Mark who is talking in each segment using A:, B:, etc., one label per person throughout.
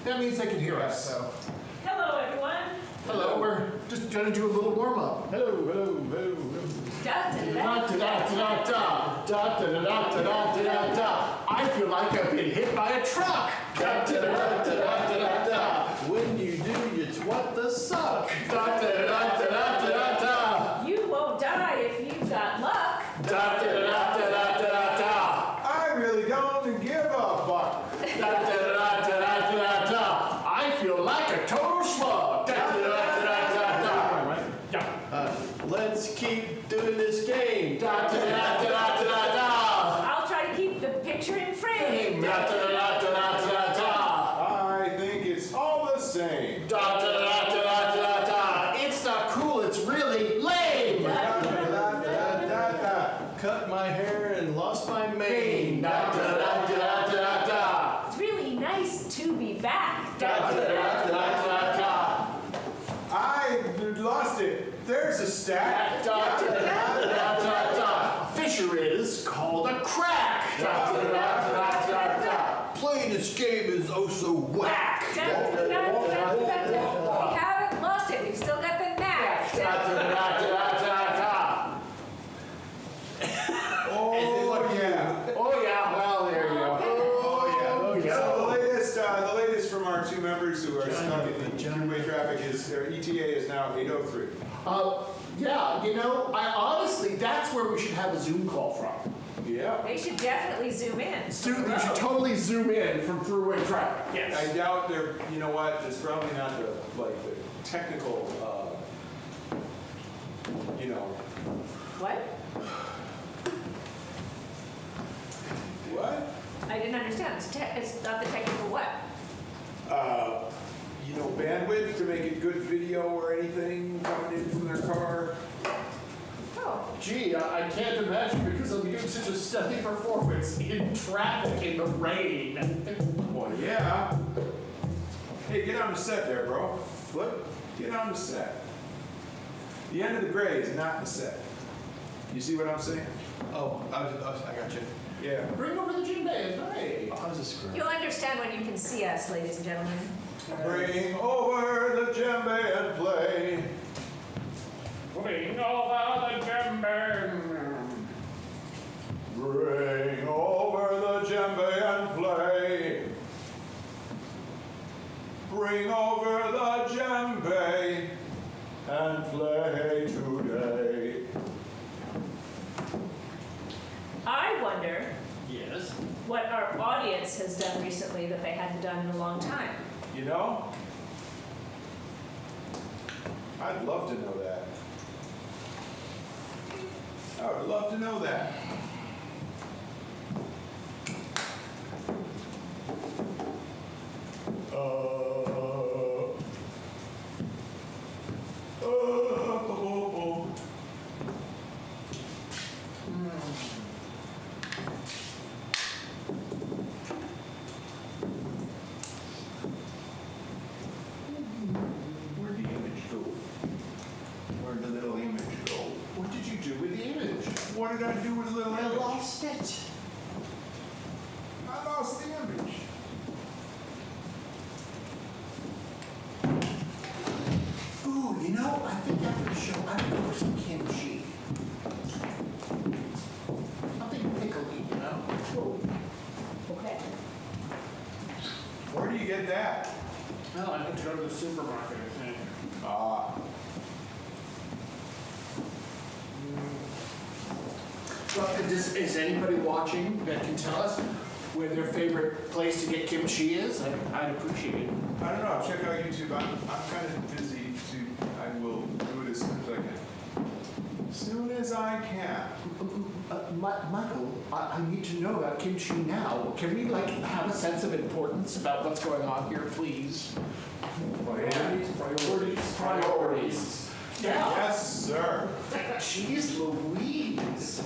A: That means they can hear us, so.
B: Hello, everyone.
A: Hello, we're just gonna do a little warm-up. Hello, hello, hello, hello. Da-da-da-da-da-da-da. Da-da-da-da-da-da-da-da. I feel like I've been hit by a truck. Da-da-da-da-da-da-da. When you do, you twat the suck. Da-da-da-da-da-da-da.
B: You won't die if you've got luck.
A: Da-da-da-da-da-da-da.
C: I really don't give a fuck.
A: Da-da-da-da-da-da-da. I feel like a total slug. Da-da-da-da-da-da.
D: Let's keep doing this game.
A: Da-da-da-da-da-da-da.
B: I'll try to keep the picture in frame.
A: Da-da-da-da-da-da-da.
C: I think it's all the same.
A: Da-da-da-da-da-da-da. It's not cool, it's really lame.
D: Cut my hair and lost my mane.
A: Da-da-da-da-da-da-da.
B: It's really nice to be back.
A: Da-da-da-da-da-da.
C: I lost it. There's a stack.
A: Da-da-da-da-da-da. Fisher is called a crack. Da-da-da-da-da-da.
D: Playing this game is oh so whack.
B: We haven't lost it. We've still got the knack.
A: Da-da-da-da-da-da.
C: Oh yeah.
A: Oh yeah, well there you go.
C: Oh yeah.
A: Oh yeah.
C: So the latest from our two members who are stuck in the two-way traffic is their ETA is now 8:03.
A: Yeah, you know, honestly, that's where we should have a Zoom call from.
C: Yeah.
B: They should definitely zoom in.
A: You should totally zoom in from throughway traffic. Yes.
C: I doubt they're. You know what? It's probably not the technical.
B: What?
C: What?
B: I didn't understand. It's not the technical what?
C: Bandwidth to make it good video or anything coming in from their car.
B: Oh.
A: Gee, I can't imagine because I'm doing such a steady performance in traffic in the rain.
C: Well, yeah. Hey, get on the set there, bro.
D: What?
C: Get on the set. The end of the gray is not the set. You see what I'm saying?
D: Oh, I got you.
C: Yeah.
A: Bring over the gym band. Hey.
D: I was just screwing.
B: You'll understand when you can see us, ladies and gentlemen.
C: Bring over the djembe and play.
A: Bring over the gym band.
C: Bring over the djembe and play. Bring over the djembe and play today.
B: I wonder
A: Yes.
B: what our audience has done recently that they hadn't done in a long time.
C: You know? I'd love to know that. I would love to know that.
A: Where'd the image go?
C: Where'd the little image go?
A: What did you do with the image?
C: What did I do with the little image?
A: lost it.
C: I lost the image.
A: Ooh, you know, I think after the show, I'm gonna go for some kimchi. Something pickly, you know? Whoa.
B: Okay.
C: Where do you get that?
A: Well, I have to go to the supermarket, I think. Well, is anybody watching that can tell us where their favorite place to get kimchi is? I'd appreciate it.
C: I don't know. Check out YouTube. I'm kind of busy. I will do it as soon as I can. As soon as I can.
A: Michael, I need to know about kimchi now. Can we, have a sense of importance about what's going on here, please? Priorities. Yeah.
C: Yes, sir.
A: Jeez Louise.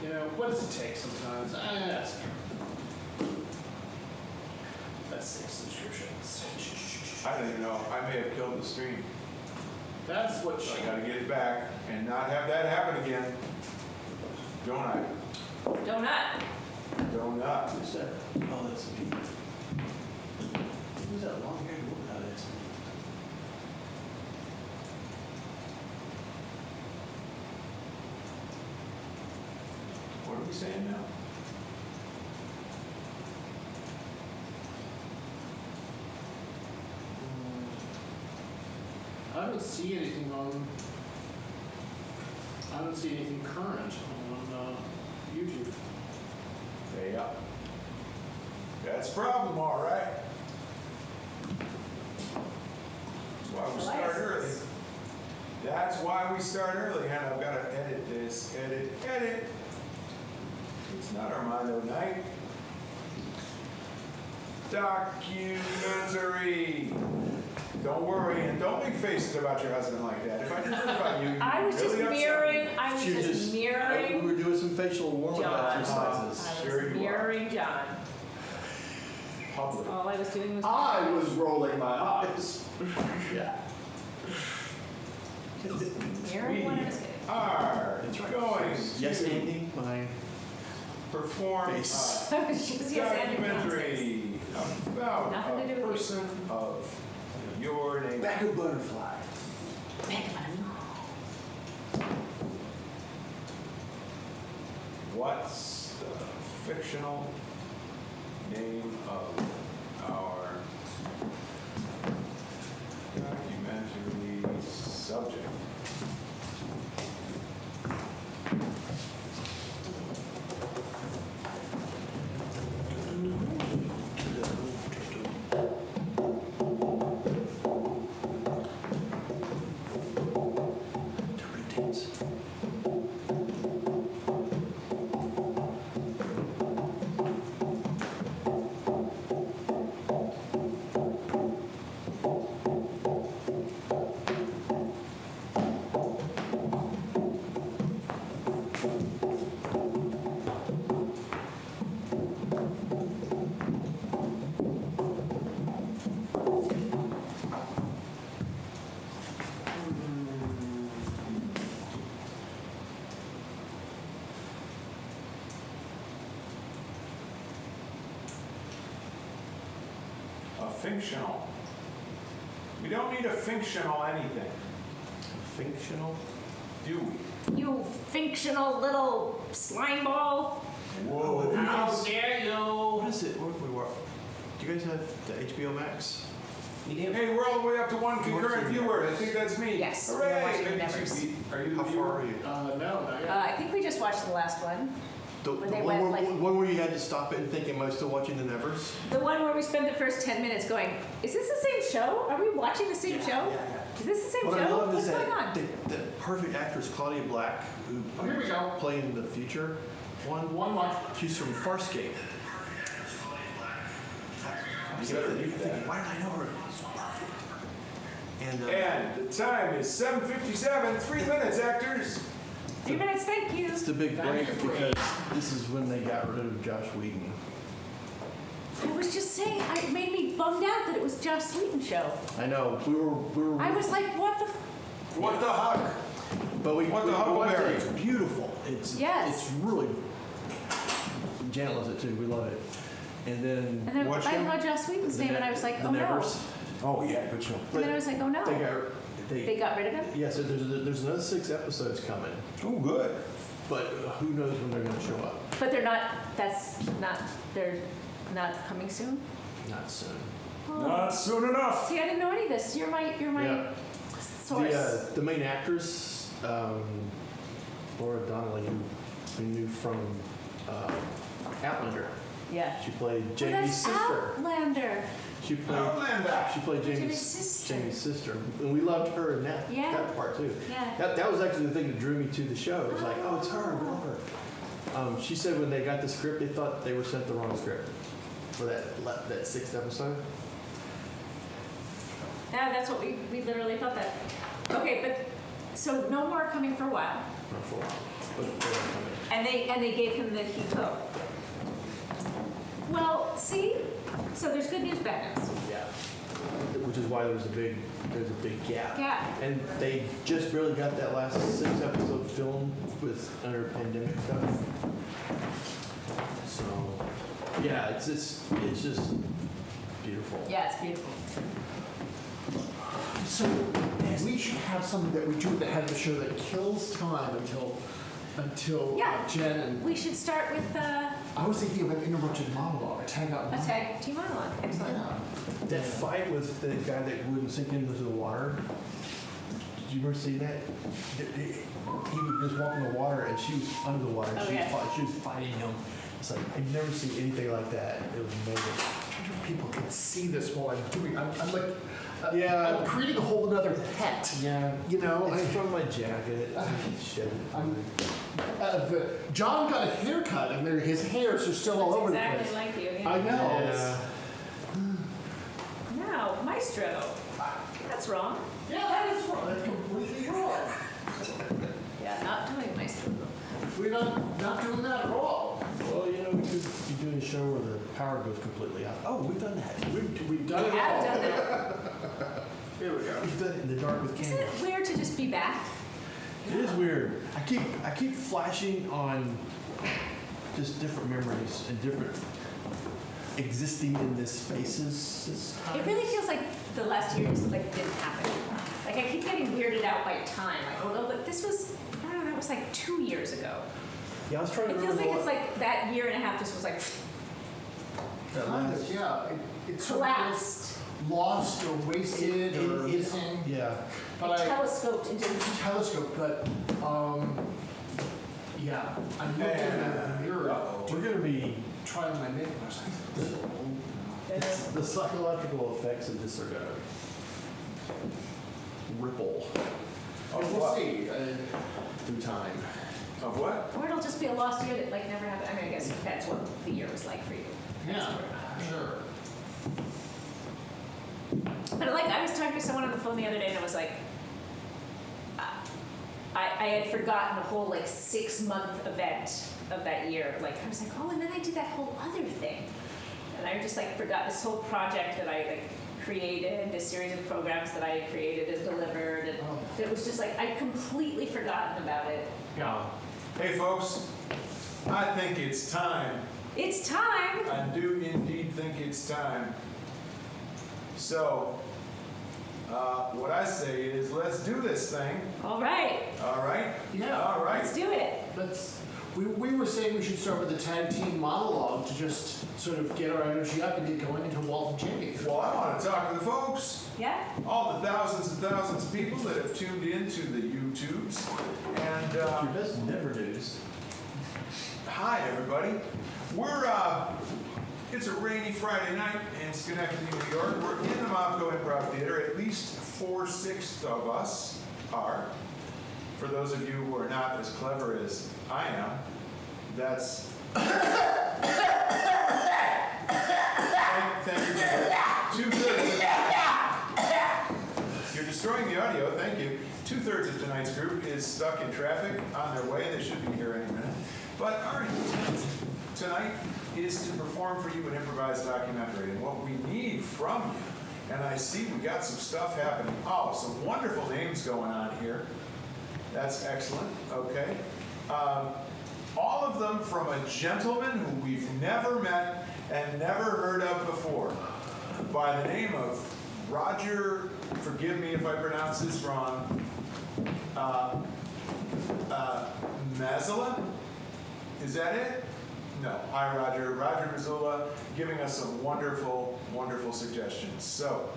A: You know, what does it take sometimes? I ask. That's 6 subscriptions.
C: I don't even know. I may have killed the stream.
A: That's what
C: So
A: she...
C: I gotta get it back and not have that happen again. Don't I?
B: Donut.
C: Don't up.
D: Who's that? Oh, that's me. Who's that long-haired woman? Oh, that's me.
C: What are we saying now?
A: I don't see anything on. I don't see anything current on YouTube.
C: Yeah. That's a problem, all right. That's why we start early. That's why we start early, and I've got to edit this, edit. It's not Armando night. Documentary. Don't worry, and don't make faces about your husband like that. If I did that about you, you'd
B: I was
C: really
B: just
C: upset me.
B: mirroring, I was
D: She was
B: just
D: We
B: mirroring
D: were doing some facial warm-up
B: John.
D: exercises.
B: I
C: Sure
B: was
C: you are.
B: mirroring John.
C: Public.
B: All I was doing was.
A: I was rolling my eyes.
D: Yeah.
B: Mirroring what I was getting.
C: Are going
D: Yes,
C: to
D: Andy, my
C: perform
D: face.
C: a
B: Just yes, Andrew John's face.
C: documentary about
B: Nothing to
C: a
B: do with you.
C: person of your name.
A: Back of butterfly.
C: What's the fictional name of our documentary subject? A fictional. We don't need a fictional anything,
D: Fictional?
C: do we?
B: You fictional little slime ball.
C: Whoa.
A: How dare you?
D: What is it? Where we were? Do you guys have the HBO Max?
C: Hey, we're all the way up to one concurrent viewer. I think that's me.
B: Yes, we're
C: Hooray!
B: watching
C: Maybe
B: Nevers.
C: two feet. Are you
D: How
C: the
D: far are
C: viewer?
D: you?
A: No, not yet.
B: I think we just watched the last one.
D: The
B: Where they
D: one,
B: went,
D: where,
B: like-
D: one where you had to stop it and think, am I still watching the Nevers?
B: The one where we spent the first 10 minutes going, is this the same show? Are we watching the same show? Is this the same
D: What I
B: show?
D: love
B: What's
D: is
B: going on?
D: that the perfect actress Claudia Black, who
A: Oh, here we go.
D: playing the future one.
A: One more.
D: She's from Farscape.
C: You
D: So
C: better
D: you're
C: do
D: thinking,
C: that.
D: why did I know her? It's perfect. And
C: And the time is 7:57. 3 minutes, actors.
B: 3 minutes, thank you.
D: it's the big
A: Thank
D: break
A: you for
D: because this is when they got rid of Josh Whedon.
B: I was just saying, it made me bummed out that it was Joss Whedon's show.
D: I know we were.
B: I was like, what the?
C: What the huck?
D: But we
C: What the
D: we watched it.
C: Huckleberry?
D: It's beautiful.
B: Yes.
D: It's really. Janet loves it too. We love it. And then.
B: And then
C: What
B: I
C: show?
B: saw Joss Whedon's name, and I was like,
D: the
B: oh no.
D: Nevers.
C: Oh, yeah, good show.
B: And then I was like, oh no.
D: They
B: They got rid of him?
D: yeah. So there's another 6 episodes coming,
C: Oh, good.
D: but who knows when they're going to show up?
B: But they're not, they're not coming soon?
D: Not soon.
B: Oh.
C: Not soon enough.
B: See, I didn't know any of this. You're my
D: Yeah.
B: source.
D: The main actress, Laura Donnelly, who we knew from Outlander.
B: Yeah.
D: She played
B: Oh,
D: Jamie's
B: that's
D: sister.
B: Outlander.
D: She played
C: Outlander.
D: Jamie's
B: Jamie's sister.
D: Jamie's sister, and we loved her in that
B: Yeah.
D: that part too.
B: Yeah.
D: That was actually the thing that drew me to the show. It was like, oh, it's her, we love her. She said when they got the script, they thought they were sent the wrong script for that 6th episode.
B: Yeah, that's what we literally thought that. Okay, but, so no more coming for a while.
D: Not for a while, but they're coming.
B: And they gave him the he-ho. Well, see? So there's good news, bad news.
D: Yeah. Which is why there's a big gap.
B: Yeah.
D: And they just barely got that last 6 episode filmed with under pandemic stuff. So Yeah, it's just beautiful.
B: Yeah, it's beautiful.
A: So we should have something that we do at the head of the show that kills time until
B: Yeah.
A: Jen and
B: We should start with
A: I was thinking of an interrupted monologue, a tag out
B: a
A: monologue.
B: tag team monologue. Excellent.
A: Yeah.
D: That fight with the guy that wouldn't sink into the water. Did you ever see that? He would just walk in the water and she was under the water.
B: Oh,
D: she,
B: yeah.
D: was she was fighting him. It's like, I've never seen anything like that. It was amazing.
A: I wonder if people can see this while I'm doing. I'm like,
D: Yeah.
A: I'm creating a whole other pet.
D: Yeah.
A: You know,
D: It's from my jacket. Shit.
A: John got a haircut and his hairs are still all over the
B: Exactly
A: place.
B: like you. Yeah.
A: I know.
D: Yeah.
B: Now, Maestro. That's wrong.
A: Yeah, that is wrong. That's completely wrong.
B: Yeah, not doing Maestro.
A: We're not doing that at all.
D: Well, you know, we could be doing a show where the power goes completely out. Oh, we've done that.
A: We've done
B: We
A: it
B: have
A: all.
B: done that.
A: Here we go.
D: We've done it in the dark with
B: Isn't
D: candles.
B: it weird to just be back?
D: It is weird. I keep flashing on just different memories and different existing in this spaces.
B: It really feels like the last year just like didn't happen. Like I keep getting weirded out by time. Like, oh no, but this was, I don't know, that was like 2 years ago.
D: Yeah, I was trying to
B: It feels
D: remember
B: like it's like that year and a half just was like
D: that
A: Kind
D: last.
A: of, yeah. It sort of
B: collapsed.
A: feels lost or wasted or missing.
D: Yeah.
A: But I
B: Telescoped into
A: telescope, but yeah. I looked in the mirror,
D: We're going to be.
A: trying my makeup. I was like,
D: It's the psychological effects of this are going to ripple
C: Of
A: we'll
C: what?
A: see.
D: through time.
C: Of what?
B: or it'll just be a lost year that like never happened. I mean, I guess that's what the year was like for you.
A: Yeah, sure.
B: But like I was talking to someone on the phone the other day and I was like, I had forgotten the whole like 6-month event of that year. Like I was like, oh, and then I did that whole other thing, and I just like forgot this whole project that I like created, this series of programs that I had created and delivered, and it was just like I'd completely forgotten about it.
A: Yeah.
C: Hey, folks, I think it's time.
B: It's time.
C: I do indeed think it's time. So, what I say is, let's do this thing.
B: All right,
C: All right?
A: Yeah.
C: All right.
B: let's do it.
A: We were saying we should start with the tag team monologue to just sort of get our energy up and get going into Walt and Jimmy.
C: Well, I want to talk to the folks.
B: Yeah.
C: All the thousands and thousands of people that have tuned into the YouTubes. And
D: Your best never news.
C: hi, everybody. It's a rainy Friday night in Schenectady, New York. We're in the Mopco Improv Theater. At least 4/6 of us are. For those of you who are not as clever as I am, that's... Thank you. Two-thirds of... You're destroying the audio, thank you. 2/3 of tonight's group is stuck in traffic on their way. They should be here any minute. But our intent tonight is to perform for you an improvised documentary. And what we need from you, and I see we got some stuff happening. Oh, some wonderful names going on here. That's excellent, okay. All of them from a gentleman who we've never met and never heard of before, by the name of Roger, forgive me if I pronounce this wrong, Mazzola? Is that it? No. Hi, Roger. Roger Mazzola giving us some wonderful, wonderful suggestions. So,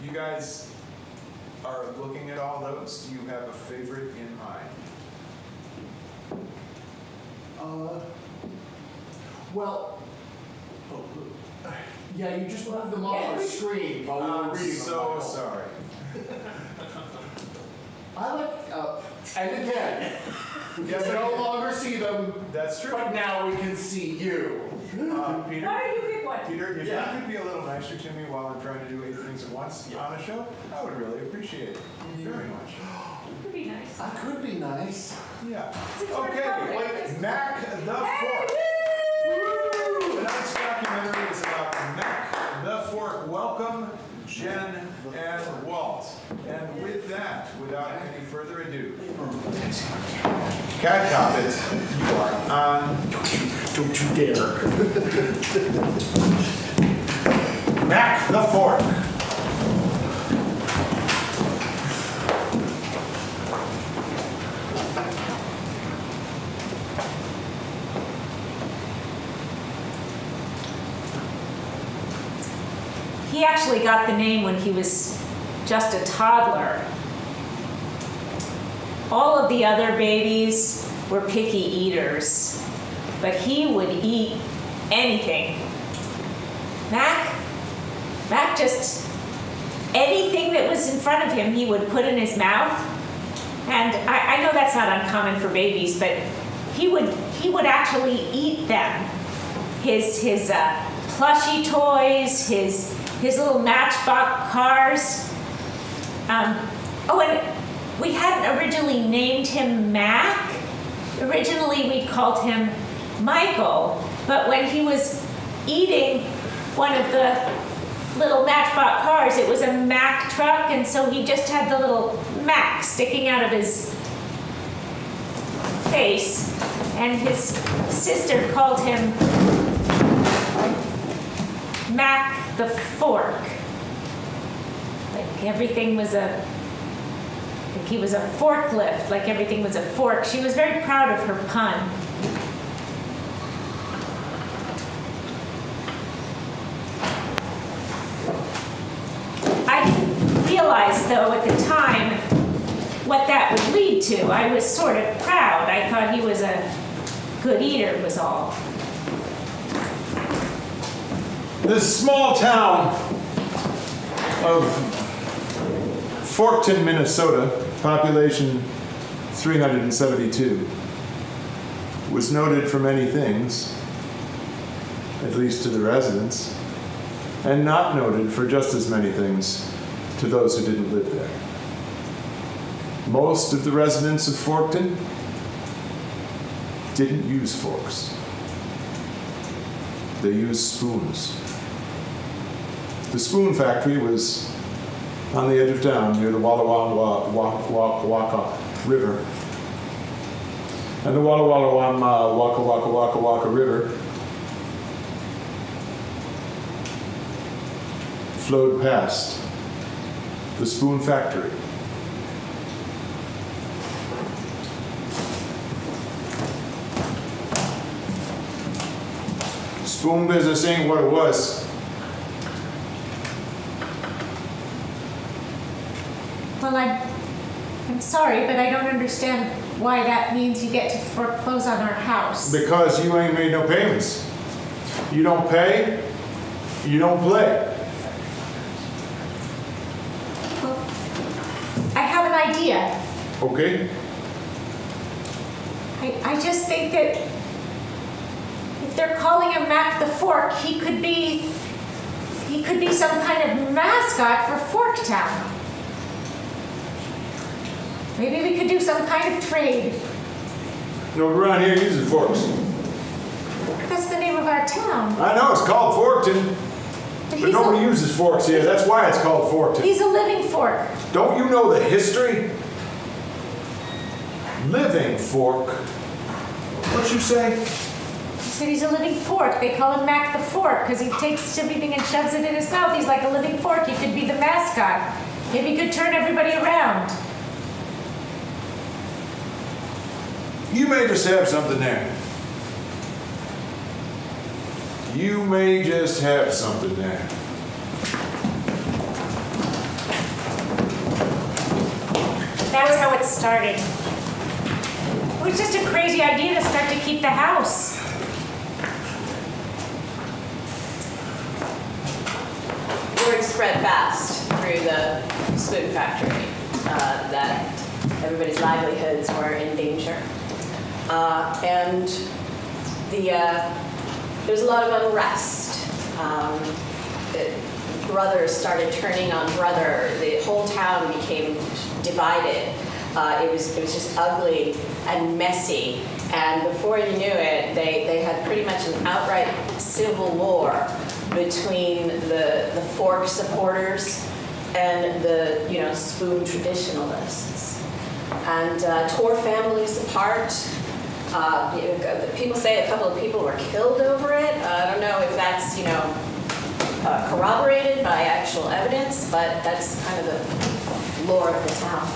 C: you guys are looking at all those. Do you have a favorite in mind?
A: Well, yeah, you just moved them off the screen while we were
C: I'm
A: reading them.
C: so
A: Michael.
C: sorry.
A: I like, and again, we
C: Yes,
A: can
C: I
A: no
C: can.
A: longer see them,
C: That's true.
A: but now we can see you.
C: Peter,
B: Why don't you pick one?
C: Peter, if
A: Yeah.
C: you could be a little nicer to me while I'm trying to do 8 things at once on a show, I would really appreciate it very much.
B: Would be nice.
A: I could be nice.
C: Yeah.
B: It's a
C: Okay,
B: perfect.
C: Mac the Fork. Tonight's documentary is about Mac the Fork. Welcome, Jen and Walt. And with that, without any further ado, Cat Coppet, you are on
A: Don't you dare.
C: Mac the fork.
B: He actually got the name when he was just a toddler. All of the other babies were picky eaters, but he would eat anything. Mac just, anything that was in front of him, he would put in his mouth. And I know that's not uncommon for babies, but he would actually eat them. His plushy toys, his little Matchbox cars. And we hadn't originally named him Mac. Originally, we called him Michael. But when he was eating one of the little Matchbox cars, it was a Mac truck, and so he just had the little Mac sticking out of his face. And his sister called him Mac the Fork. Like everything was he was a forklift, like everything was a fork. She was very proud of her pun. I didn't realize, though, at the time what that would lead to. I was sort of proud. I thought he was a good eater, was all.
C: This small town of Forkton, Minnesota, population 372, was noted for many things, at least to the residents, and not noted for just as many things to those who didn't live there. Most of the residents of Forkton didn't use forks. They used spoons. The spoon factory was on the edge of town near the Walla Waka River. And the Walla Waka River flowed past the spoon factory. Spoon business ain't what it was.
B: Well, I'm sorry, but I don't understand why that means you get to foreclose on our house.
C: Because you ain't made no payments. You don't pay, you don't play.
B: Well, I have an idea.
C: Okay?
B: I just think that if they're calling him Mac the Fork, he could be some kind of mascot for Forktown. Maybe we could do some kind of trade.
C: No, around here uses forks.
B: That's the name of our town.
C: I know, it's called Forkton,
B: But
C: but nobody uses forks here. That's why it's called Forkton.
B: He's a living fork.
C: Don't you know the history? Living fork. What'd you say?
B: He said he's a living fork. They call him Mac the Fork because he takes everything and shoves it in his mouth. He's like a living fork. He could be the mascot. Maybe he could turn everybody around.
C: You may just have something there. You may just have something there.
B: That's how it started. It was just a crazy idea to start to keep the house.
E: Word spread fast through the spoon factory that everybody's livelihoods were in danger. And there was a lot of unrest. Brothers started turning on brother. The whole town became divided. It was just ugly and messy. And before you knew it, they had pretty much an outright civil war between the fork supporters and the spoon traditionalists, and tore families apart. People say a couple of people were killed over it. I don't know if that's, corroborated by actual evidence, but that's kind of the lore of the town.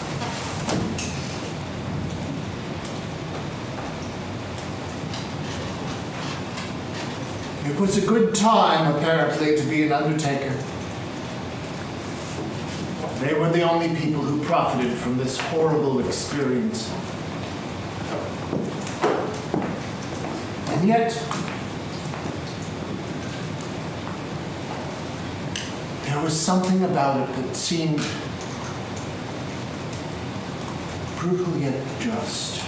A: It was a good time, apparently, to be an undertaker. They were the only people who profited from this horrible experience. And yet, there was something about it that seemed brutal yet just.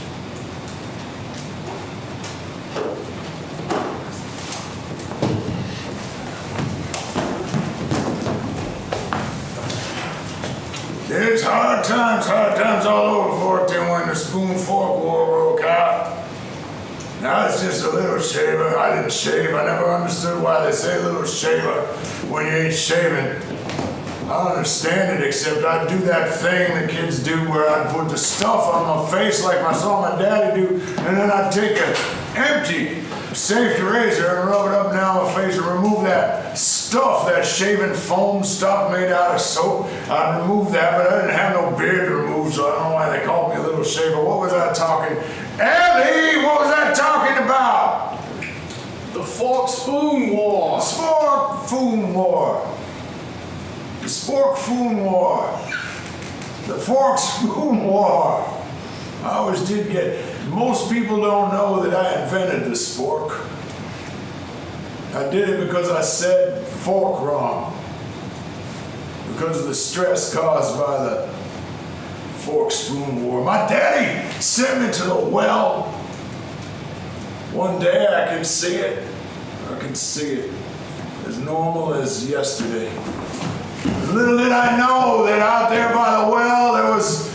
F: There's hard times all over Forkton when the spoon fork war broke out. Now it's just a little shaver. I didn't shave. I never understood why they say little shaver when you ain't shaving. I don't understand it, except I'd do that thing the kids do where I'd put the stuff on my face like I saw my daddy do, and then I'd take an empty safety razor and rub it up and down my face and remove that stuff, that shaving foam stuff made out of soap. I'd remove that, but I didn't have no beard to remove, so I don't know why they called me a little shaver. What was I talking? Ellie, what was I talking about?
D: The fork spoon war.
F: Spork Foon War. The Spork Foon War. The Fork Spoon War. I always did get, most people don't know that I invented the spork. I did it because I said fork wrong. Because of the stress caused by the Fork Spoon War. My daddy sent me to the well. One day I could see it. I could see it as normal as yesterday. Little did I know that out there by the well there was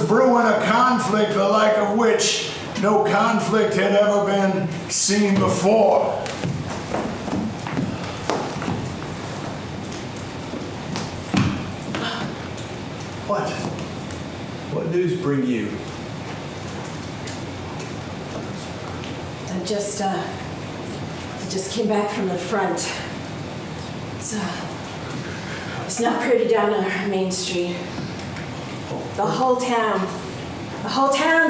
F: brewing a conflict the like of which no conflict had ever been seen before.
D: What? What news bring you?
E: I just came back from the front. It's not pretty down on Main Street. The whole town's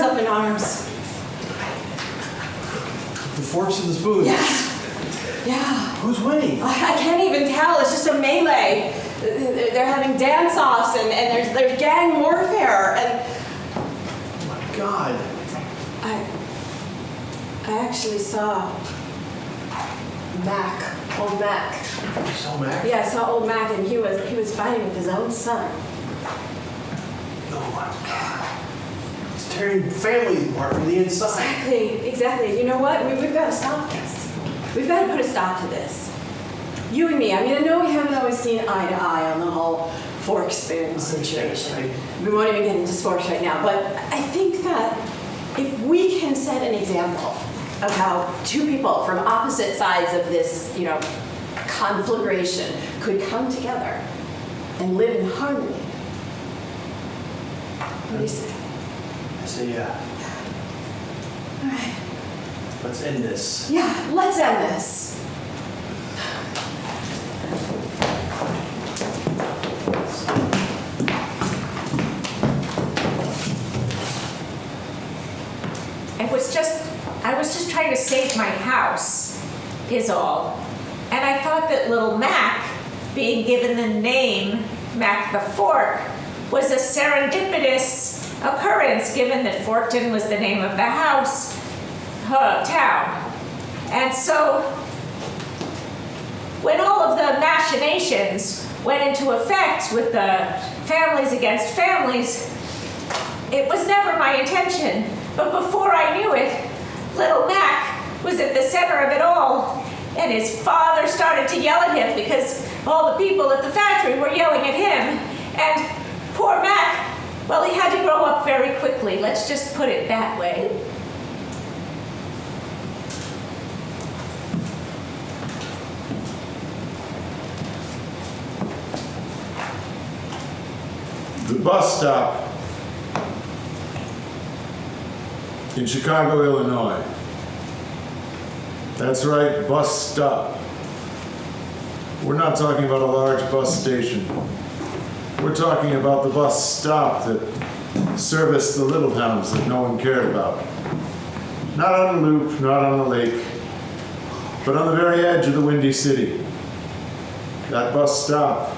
E: up in arms.
D: The forks and the spoons.
E: Yeah.
D: Who's winning?
E: I can't even tell. It's just a melee. They're having dance-offs and there's gang warfare and.
D: Oh my God.
E: I actually saw Mac, old Mac.
D: You saw Mac?
E: Yeah, I saw old Mac, and he was fighting with his own son.
D: Oh my God. It's tearing families apart from the inside.
E: Exactly. You know what? We've got to stop this. We've got to put a stop to this. You and me. I mean, I know we haven't always seen eye to eye on the whole fork spoon situation. We won't even get into sports right now, but I think that if we can set an example of how two people from opposite sides of this, conflagration could come together and live in harmony. What do you say?
D: I say yeah.
E: All right.
D: Let's end this.
E: Yeah, let's end this.
B: I was just trying to save my house, is all. And I thought that little Mac, being given the name Mac the Fork, was a serendipitous occurrence, given that Forkton was the name of the house, town. And so, when all of the machinations went into effect with the families against families, it was never my intention. But before I knew it, little Mac was at the center of it all. And his father started to yell at him because all the people at the factory were yelling at him. And poor Mac, well, he had to grow up very quickly. Let's just put it that way.
F: The bus stop. in Chicago, Illinois. That's right, bus stop. We're not talking about a large bus station. We're talking about the bus stop that serviced the little towns that no one cared about. Not on a loop, not on a lake, but on the very edge of the Windy City. That bus stop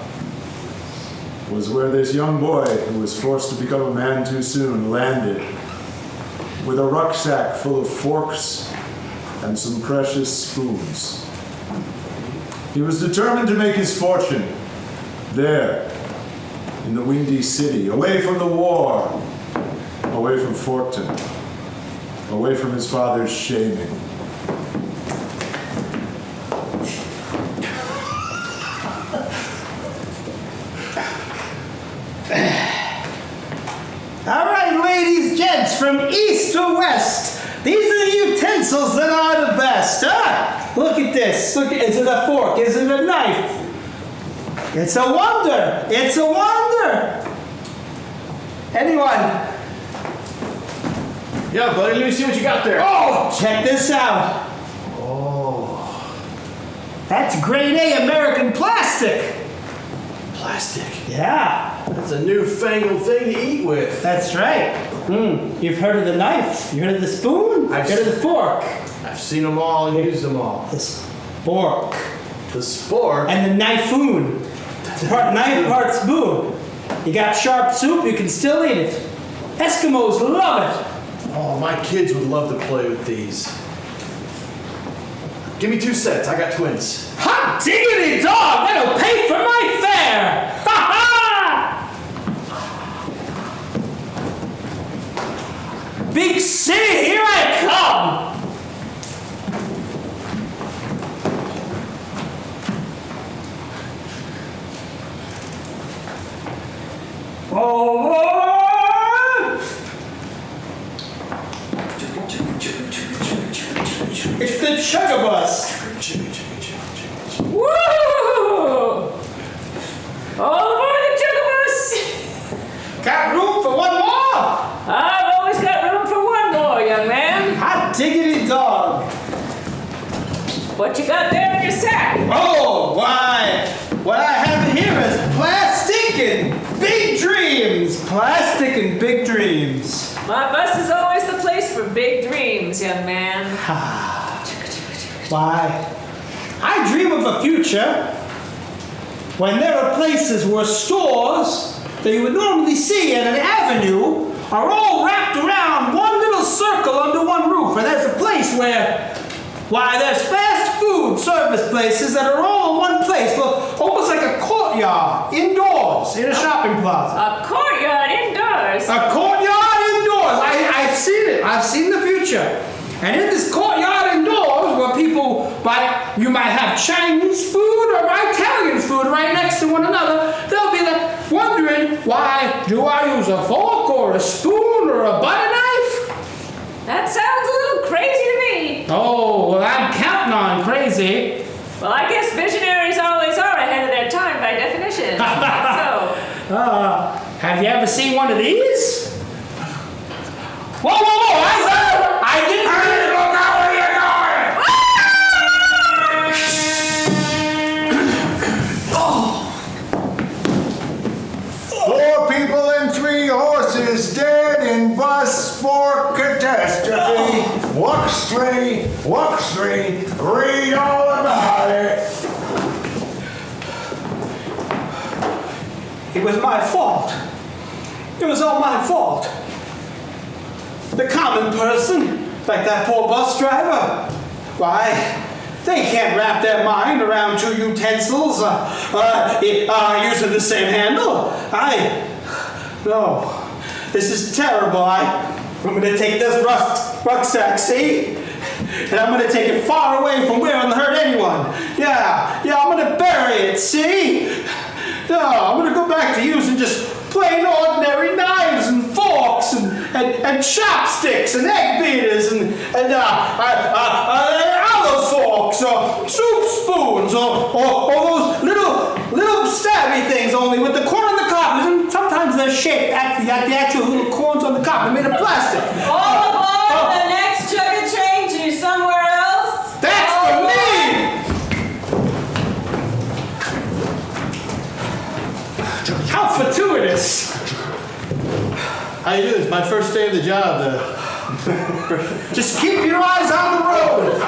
F: was where this young boy who was forced to become a man too soon landed with a rucksack full of forks and some precious spoons. He was determined to make his fortune there in the Windy City, away from the war, away from Forkton, away from his father's shaming.
G: All right, ladies, gents, from east to west, these are the utensils that are the best. Look at this. Look, is it a fork? Is it a knife? It's a wonder. It's a wonder. Anyone?
D: Yeah, buddy, let me see what you got there.
G: Oh, check this out.
D: Oh,
G: That's grade A American plastic.
D: plastic.
G: Yeah,
D: That's a newfangled thing to eat with.
G: that's right. You've heard of the knife? You heard of the spoon?
D: I've
G: You've heard of the fork?
D: I've seen them all and used them all.
G: The spork.
D: The sport.
G: And the knifeoon. Part knife, part spoon. You got sharp soup, you can still eat it. Eskimos love it.
D: Oh, my kids would love to play with these. Give me 2 sets. I got twins.
G: Hot diggity dog! That'll pay for my fare! Ha ha! Big city, here I come! Oh! It's the sugar bus.
B: Woo! All aboard the sugar bus!
G: Got room for one more?
B: I've always got room for one more, young man.
G: Hot diggity dog.
B: What you got there in your sack?
G: Oh, why? What I have here is plastic and big dreams. Plastic and big dreams.
B: My bus is always the place for big dreams, young man.
G: Why? I dream of a future when there are places where stores that you would normally see at an avenue are all wrapped around one little circle under one roof. And there's a place where, there's fast food service places that are all in one place, look, almost like a courtyard indoors in a shopping plaza.
B: A courtyard indoors.
G: A courtyard indoors. I've seen it. I've seen the future. And in this courtyard indoors, where people you might have Chinese food or Italian food right next to one another, they'll be like wondering, why do I use a fork or a spoon or a butter knife?
B: That sounds a little crazy to me.
G: Oh, well, I'm counting on crazy.
B: Well, I guess visionaries always are ahead of their time by definition. So,
G: Have you ever seen one of these? Whoa! I didn't.
F: Hey, look out where you're going! 4 people and 3 horses dead in bus fork catastrophe. Walk straight, read all about it.
G: It was my fault. It was all my fault. The common person, like that poor bus driver, they can't wrap their mind around 2 utensils using the same handle. No, this is terrible. I'm going to take this rucksack, see? And I'm going to take it far away from where it'll hurt anyone. Yeah, I'm going to bury it, see? No, I'm going to go back to using just plain ordinary knives and forks and chopsticks and egg beaters and olive forks or soup spoons or those little stabby things only with the corner of the cartridge, and sometimes their shape, like the actual little corns on the cob. They're made of plastic.
E: All aboard the next chugga train to somewhere else.
G: That's for me! How fortuitous!
D: How you doing? It's my first day of the job.
G: Just keep your eyes on the road.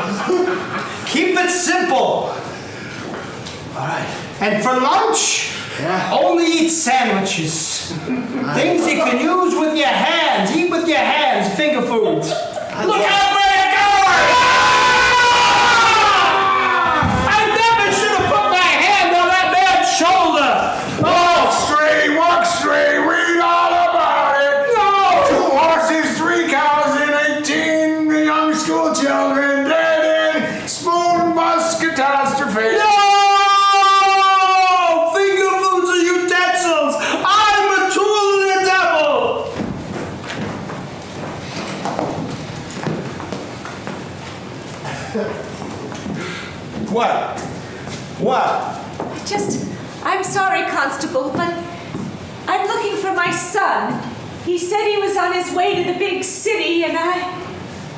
G: Keep it simple.
D: All right.
G: And for lunch, only eat sandwiches. Things you can use with your hands. Eat with your hands. Finger foods. Look out where you're going! I never should have put my hand on that man's shoulder.
F: Walk straight, read all about it.
G: No!
F: 2 horses, 3 cows, and 18 young school children dead in spoon bus catastrophe.
G: No! Finger foods are utensils. I'm a tool of the devil.
D: What? What?
B: I'm sorry, Constable, but I'm looking for my son. He said he was on his way to the big city, and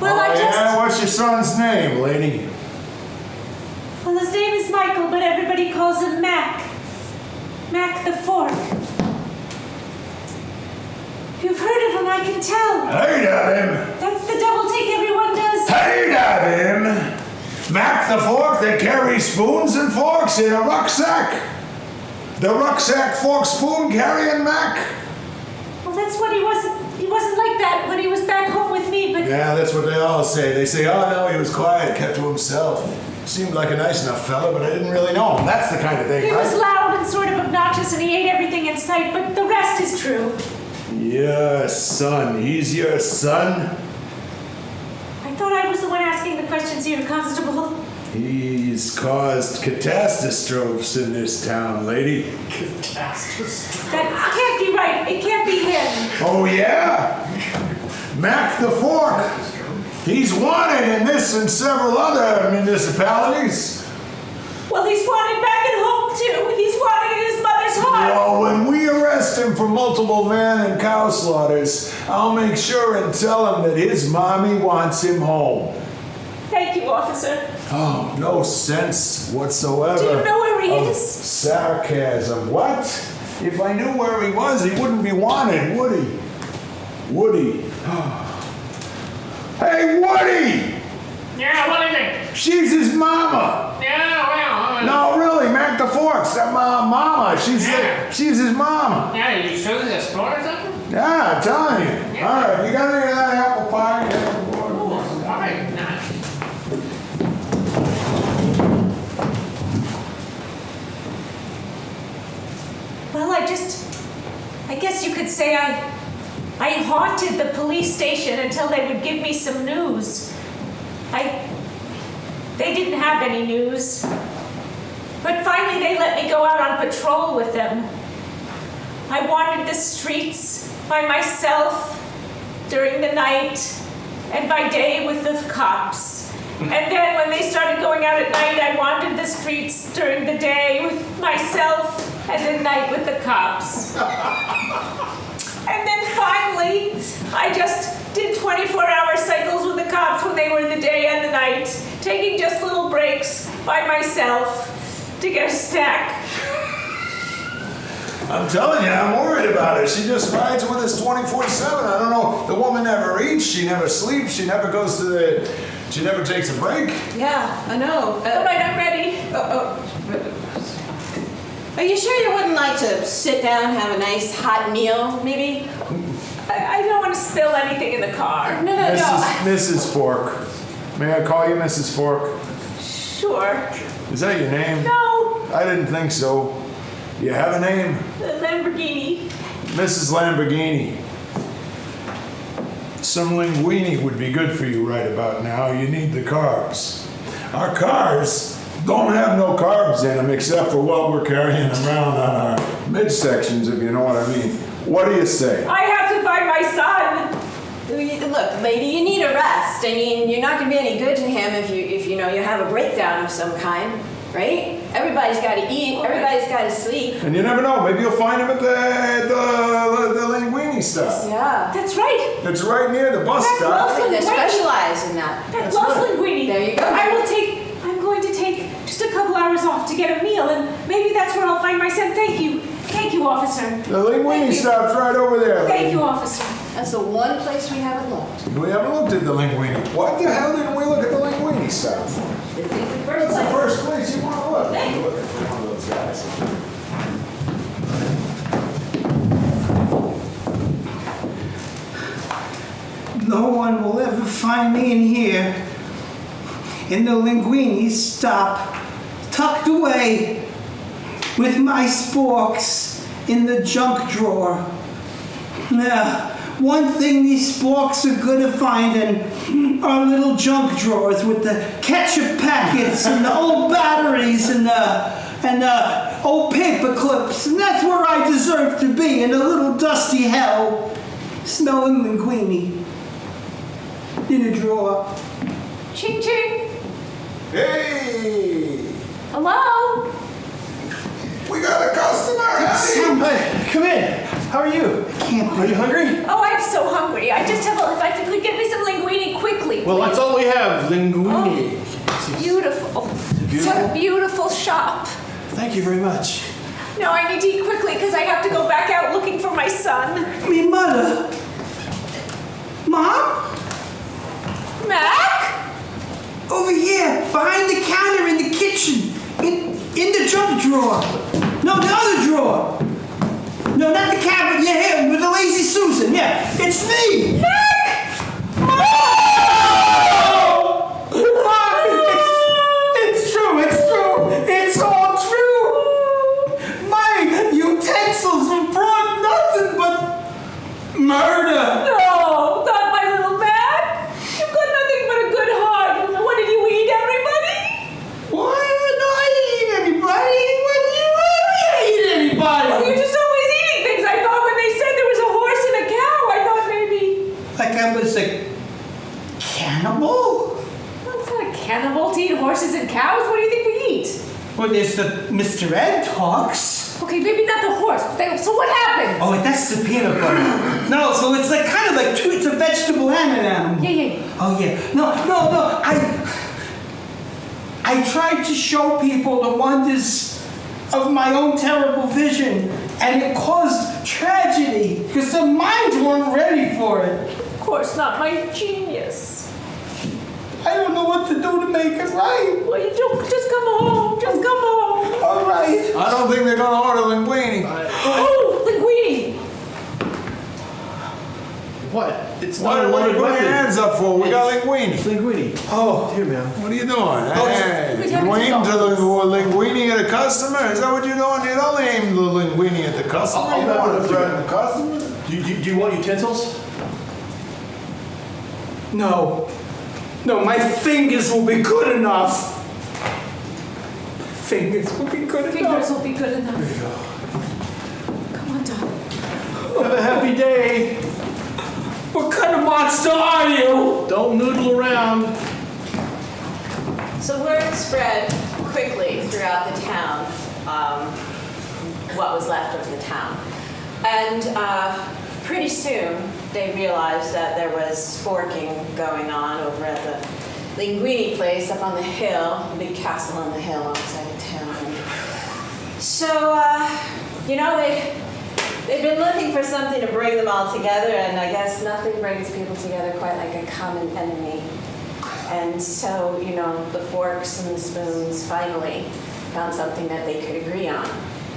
F: What's your son's name, lady?
B: Well, his name is Michael, but everybody calls him Mac. Mac the Fork. You've heard of him, I can tell.
F: Heard of him.
B: That's the double take everyone does.
F: Heard of him. Mac the Fork that carries spoons and forks in a rucksack. The rucksack, fork, spoon carrying Mac.
B: Well, that's what he wasn't like that when he was back home with me, but
F: Yeah, that's what they all say. They say, oh no, he was quiet, kept to himself. Seemed like a nice enough fella, but I didn't really know him. That's the kind of thing,
B: he was
F: right?
B: loud and sort of obnoxious, and he ate everything in sight, but the rest is true.
F: Your son. He's your son?
B: I thought I was the one asking the questions here, Constable.
F: He's caused catastrophes in this town, lady.
B: That can't be right. It can't be him.
F: Oh yeah? Mac the Fork. He's wanted in this and several other municipalities.
B: Well, he's wanted back at home, too. He's wanted in his mother's heart.
F: Well, when we arrest him for multiple man and cow slaughters, I'll make sure and tell him that his mommy wants him home.
B: Thank you, officer.
F: Oh, no sense whatsoever.
B: Do you know where he
F: of
B: is?
F: Sarcasm. What? If I knew where he was, he wouldn't be wanted, would he? Would he? Hey, Woody!
H: Yeah, what is it?
F: She's his mama.
H: Yeah, well,
F: No, really, Mac the Fork's that mama. She's his mama.
H: yeah, you sure this is sport or something?
F: Yeah, I'm telling you. All right, you got any of that apple pie?
H: All right, nah.
B: Well, I guess you could say I haunted the police station until they would give me some news. They didn't have any news. But finally they let me go out on patrol with them. I wandered the streets by myself during the night and by day with the cops. And then when they started going out at night, I wandered the streets during the day with myself and at night with the cops. And then finally, I just did 24-hour cycles with the cops when they were in the day and the night, taking just little breaks by myself to get a snack.
F: I'm telling you, I'm worried about her. She just rides with us 24/7. I don't know. The woman never eats. She never sleeps. She never goes to the. She never takes a break.
E: Yeah, I know.
B: All right, I'm ready.
E: Are you sure you wouldn't like to sit down and have a nice hot meal, maybe?
B: I don't want to spill anything in the car.
E: No.
F: Mrs. Fork. May I call you Mrs. Fork?
B: Sure.
F: Is that your name?
B: No,
F: I didn't think so. You have a name?
B: the Lamborghini.
F: Mrs. Lamborghini. Some linguine would be good for you right about now. You need the carbs. Our cars don't have no carbs in them except for what we're carrying around on our midsections, if you know what I mean. What do you say?
B: I have to find my son.
E: Look, lady, you need a rest. I mean, you're not going to be any good to him if you have a breakdown of some kind. right? Everybody's got to eat, everybody's got to sleep.
C: And you never know, maybe you'll find him at the Linguini stop.
E: Yeah.
B: That's right.
C: It's right near the bus
B: That's
C: stop.
B: lovely.
E: They specialize in that.
B: I
C: That's
B: love
C: right.
B: linguine.
E: There you go.
B: I'm going to take just a couple hours off to get a meal, and maybe that's where I'll find my son. Thank you, officer.
C: The Linguini
B: Thank you.
C: stop's right over there.
B: Thank you, officer.
E: That's the one place we haven't looked.
C: We haven't looked at the Linguini. What the hell didn't we look at the Linguini stop for? That's the first place you want to look. You're looking for one of those guys.
G: No one will ever find me in here. In the Linguini stop, tucked away with my sporks in the junk drawer. Now, one thing these sporks are good at finding are little junk drawers with the ketchup packets and the old batteries and the old paper clips. And that's where I deserve to be, in a little dusty hell, smelling linguine in a drawer.
B: Ching ching.
C: Hey!
B: Hello.
C: We got a customer! Howdy.
D: Hi, come in. How are you? Are you hungry?
B: Oh, I'm so hungry. I just have if I could get me some linguine quickly.
D: Well, that's all we have, linguine.
B: Beautiful. It's a beautiful shop.
D: Thank you very much.
B: No, I need to eat quickly because I have to go back out looking for my son.
G: Me mother. Mom?
B: Mac?
G: Over here, behind the counter in the kitchen. In the junk drawer. No, the other drawer. No, not the cabinet. Yeah, here, with the lazy Susan. Yeah, it's me.
B: Mac!
G: It's true. It's all true. My utensils have brought nothing but murder.
B: No, not my little Mac. You've got nothing but a good heart. What did you eat, everybody?
G: What? No, I didn't eat anybody. What do you want? I didn't eat anybody.
B: Well, you're just always eating things. I thought when they said there was a horse and a cow, I thought maybe.
G: Like I was a cannibal?
B: Well, it's not a cannibal to eat horses and cows. What do you think we eat?
G: Well, there's the Mr. Ed talks.
B: Okay, maybe not the horse. So what happened?
G: Oh, that's the peanut butter. No, so it's like kind of like two, it's a vegetable and an animal.
B: Yeah.
G: Oh yeah. No. I tried to show people the wonders of my own terrible vision, and it caused tragedy because their minds weren't ready for it.
B: Of course not my genius.
G: I don't know what to do to make it right.
B: Well, you don't. Just come home. Just come home.
G: All right.
C: I don't think they're gonna order linguine.
B: Oh, linguine.
D: What? It's
C: What
D: not a
C: are you
D: loaded
C: putting your
D: weapon.
C: hands up for? We got linguine.
D: It's linguine.
G: Oh,
D: Here, man.
C: What are you doing? Hey,
B: We'd
C: you
B: have to
C: aim
B: go.
C: to the linguine at a customer? Is that what you're doing? You don't aim the linguine at the customer.
D: I'll
C: You don't want
D: put
C: to
D: it
C: threaten
D: together.
C: the customer.
D: Do you want utensils?
G: no. No, my fingers will be good enough. Fingers will be good
B: Fingers
G: enough.
B: will be good enough. Come on, darling.
D: Have a happy day.
G: What kind of monster are you?
D: Don't noodle around.
E: So word spread quickly throughout the town, what was left of the town. And pretty soon, they realized that there was sporking going on over at the Linguini place up on the hill, a big castle on the hill outside of town. And so, they've been looking for something to bring them all together, and I guess nothing brings people together quite like a common enemy. And so, the forks and the spoons finally found something that they could agree on,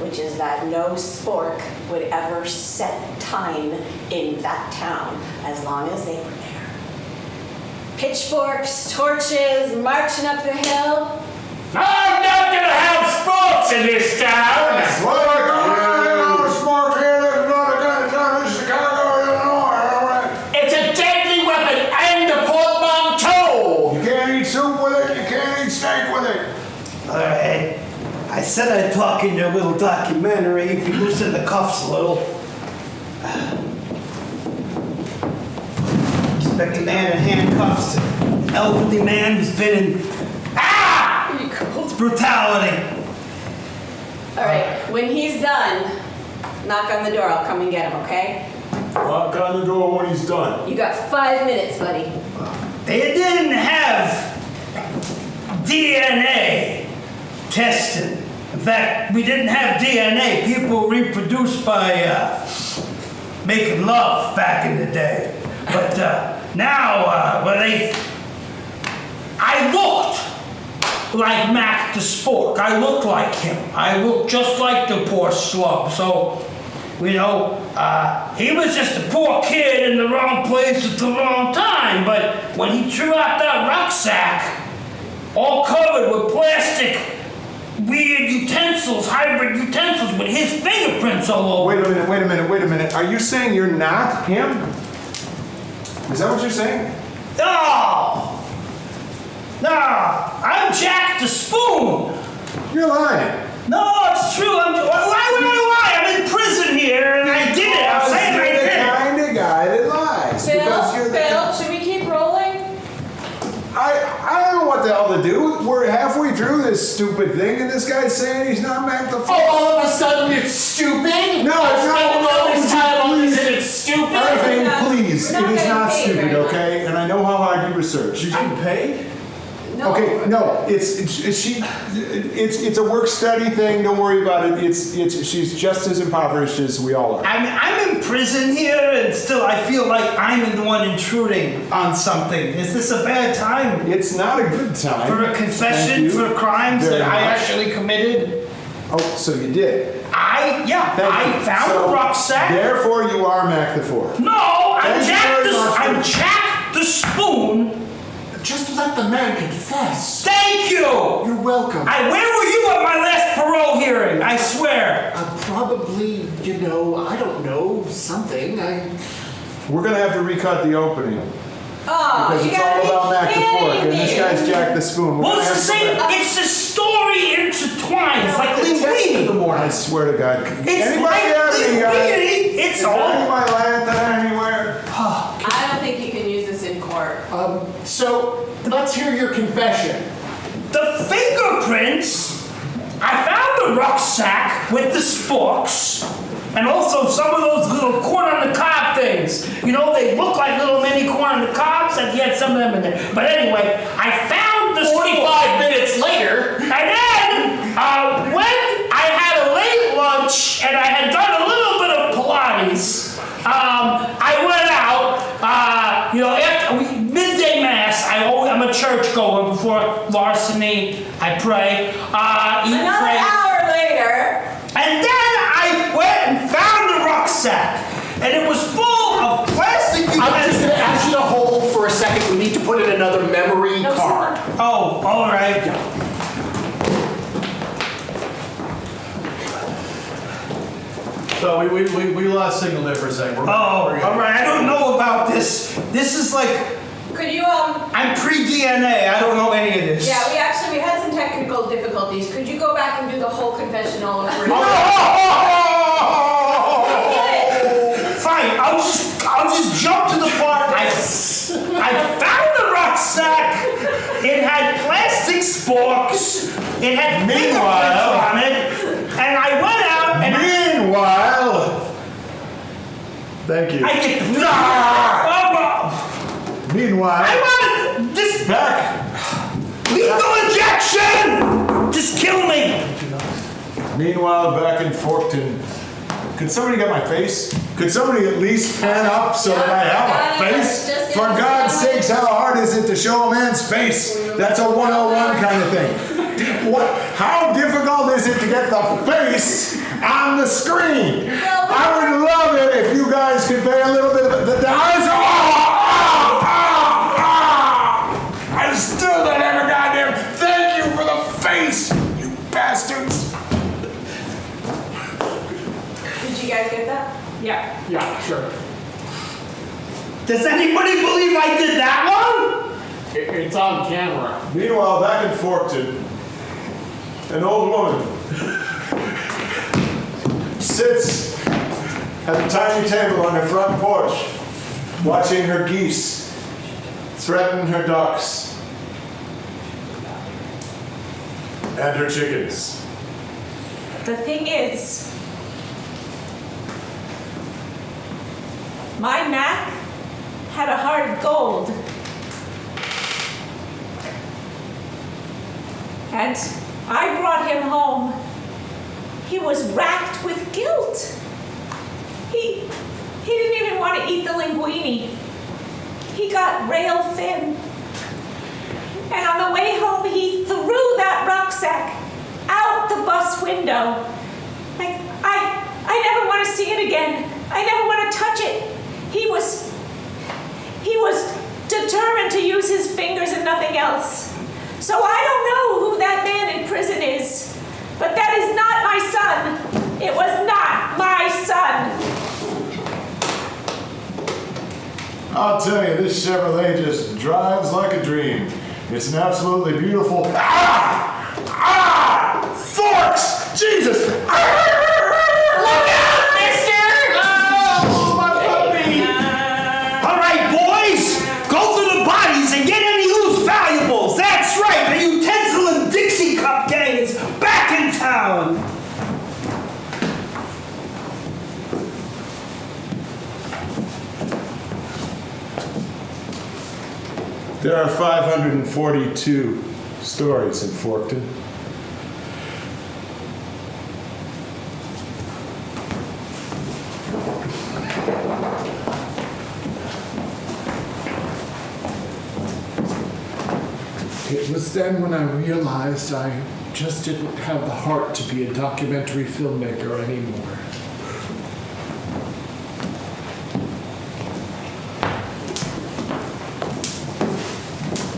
E: which is that no spork would ever set time in that town as long as they were there. Pitchforks, torches, marching up the hill.
H: I'm not gonna have sports in this town!
C: Smart here, there's not a kind of town in Chicago, Illinois, all right?
H: It's a deadly weapon and a portmanteau!
C: You can't eat soup with it, you can't eat steak with it.
G: All right. I said I'd talk in your little documentary if you loosen the cuffs a little. Expect a man in handcuffs, an elderly man who's been in. Ah!
B: Are you cold?
G: brutality.
E: All right, when he's done, knock on the door. I'll come and get him, okay?
F: Knock on the door when he's done.
E: You got 5 minutes, buddy.
G: They didn't have DNA tested. In fact, we didn't have DNA. People reproduced by making love back in the day. But now, I looked like Mac the Spork. I looked like him. I looked just like the poor schlub. So, you know, he was just a poor kid in the wrong place at the wrong time. But when he threw out that rucksack, all covered with plastic, weird utensils, hybrid utensils with his fingerprints all over.
C: Wait a minute. Are you saying you're not him? Is that what you're saying?
G: No! I'm Jack the Spoon.
C: You're lying.
G: No, it's true. Why would I lie? I'm in prison here and I did it. I'm saying I did
C: You're
G: it.
C: the kind of guy that lies. Because you're the
E: Phil, should we keep rolling?
C: I don't know what the hell to do. We're halfway through this stupid thing, and this guy's saying he's not Mac the Fourth.
H: Oh, all of a sudden it's stupid?
C: No, it's not.
H: Spending all this time on this and it's stupid?
C: Irving,
E: not-
C: please,
E: we're
C: it
E: not
C: is
E: getting
C: not
E: paid
C: stupid,
E: very much.
C: okay? And I know how hard you research.
D: You getting paid?
E: No.
C: Okay, no, it's a work study thing. Don't worry about it. She's just as impoverished as we all are.
G: I'm in prison here and still I feel like I'm the one intruding on something. Is this a bad time?
C: It's not a good time.
G: For a
C: Thank
G: confession
C: you
G: for crimes
C: very
G: that I
C: much.
G: actually committed?
C: Oh, so you did.
G: I
C: Thank you.
G: found
C: So,
G: the rucksack.
C: Therefore, you are Mac the Fourth.
G: No, I'm
C: Thank you
G: Jack
C: very much.
G: I'm Jack the Spoon.
A: Just let the man confess.
G: Thank you.
A: You're welcome.
G: Where were you at my last parole hearing? I swear.
A: Probably, I don't know, something.
C: We're gonna have to recut the opening
E: Oh,
C: because
E: you
C: it's all
E: gotta
C: about
E: be
C: Mac the Fork, and this
E: kidding
C: guy's
E: me.
C: Jack the Spoon. We're
G: Well,
C: gonna
G: it's the
C: have to go
G: same.
C: back.
G: It's the story intertwined. It's like linguini.
C: I swear to God.
G: It's
C: Anybody
G: like
C: have any,
G: linguini. It's
C: Is
G: all.
C: any my lantern anywhere?
E: I don't think you can use this in court.
A: So, let's hear your confession.
G: The fingerprints. I found the rucksack with the sporks, and also some of those little corn on the cob things. They look like little mini corn on the cobs, and you had some of them in there. But anyway, I found the
H: 45 minutes later.
G: And then, when I had a late lunch and I had done a little bit of Pilates, I went out, after midday mass. I'm a churchgoer before larceny. I pray, eat,
E: Another
G: pray.
E: hour later.
G: And then I went and found the rucksack, and it was full of plastic
A: I'm just
G: utensils.
A: gonna ask you to hold for a second. We need to put in another memory
E: No,
A: card.
G: Oh, all right.
D: So we lost signal there for a second.
G: Oh, all right. I don't know about this. This is like,
E: Could you,
G: I'm pre-DNA. I don't know any of this.
E: yeah, we had some technical difficulties. Could you go back and do the whole confession all over again?
G: Fine. I'll just jump to the part. I found the rucksack. It had plastic sporks. It had fingerprints on it. And I went out and
C: Meanwhile, thank you.
G: I get the.
C: Meanwhile,
G: I want this
C: back.
G: lethal injection. Just kill me.
C: Meanwhile, back in Forkton. Could somebody get my face? Could somebody at least pan up so that I have a face?
E: Just
C: For God's sakes, how hard is it to show a man's face? That's a 101 kind of thing. How difficult is it to get the face on the screen? I would love it if you guys could pay a little bit of the eyes. I still don't have a goddamn thank you for the face, you bastards.
E: Did you guys get that?
B: Yeah.
A: Yeah, sure.
G: Does anybody believe I did that one?
A: It's on camera.
C: Meanwhile, back in Forkton, an old woman sits at a tiny table on her front porch, watching her geese threaten her ducks.
F: and her chickens.
B: The thing is, my Mac had a heart of gold. And I brought him home. He was racked with guilt. He didn't even want to eat the linguine. He got rail thin. And on the way home, he threw that rucksack out the bus window. Like, I never want to see it again. I never want to touch it. He was determined to use his fingers and nothing else. So I don't know who that man in prison is, but that is not my son. It was not my son.
F: I'll tell you, this Chevrolet just drives like a dream. It's an absolutely beautiful. Ah! Ah! Forks! Jesus!
H: Look out, mister!
G: Oh, my puppy! All right, boys, go through the bodies and get any loose valuables. That's right, the utensil and Dixie cup gang is back in town.
F: There are 542 stories in Forkton.
A: It was then when I realized I just didn't have the heart to be a documentary filmmaker anymore.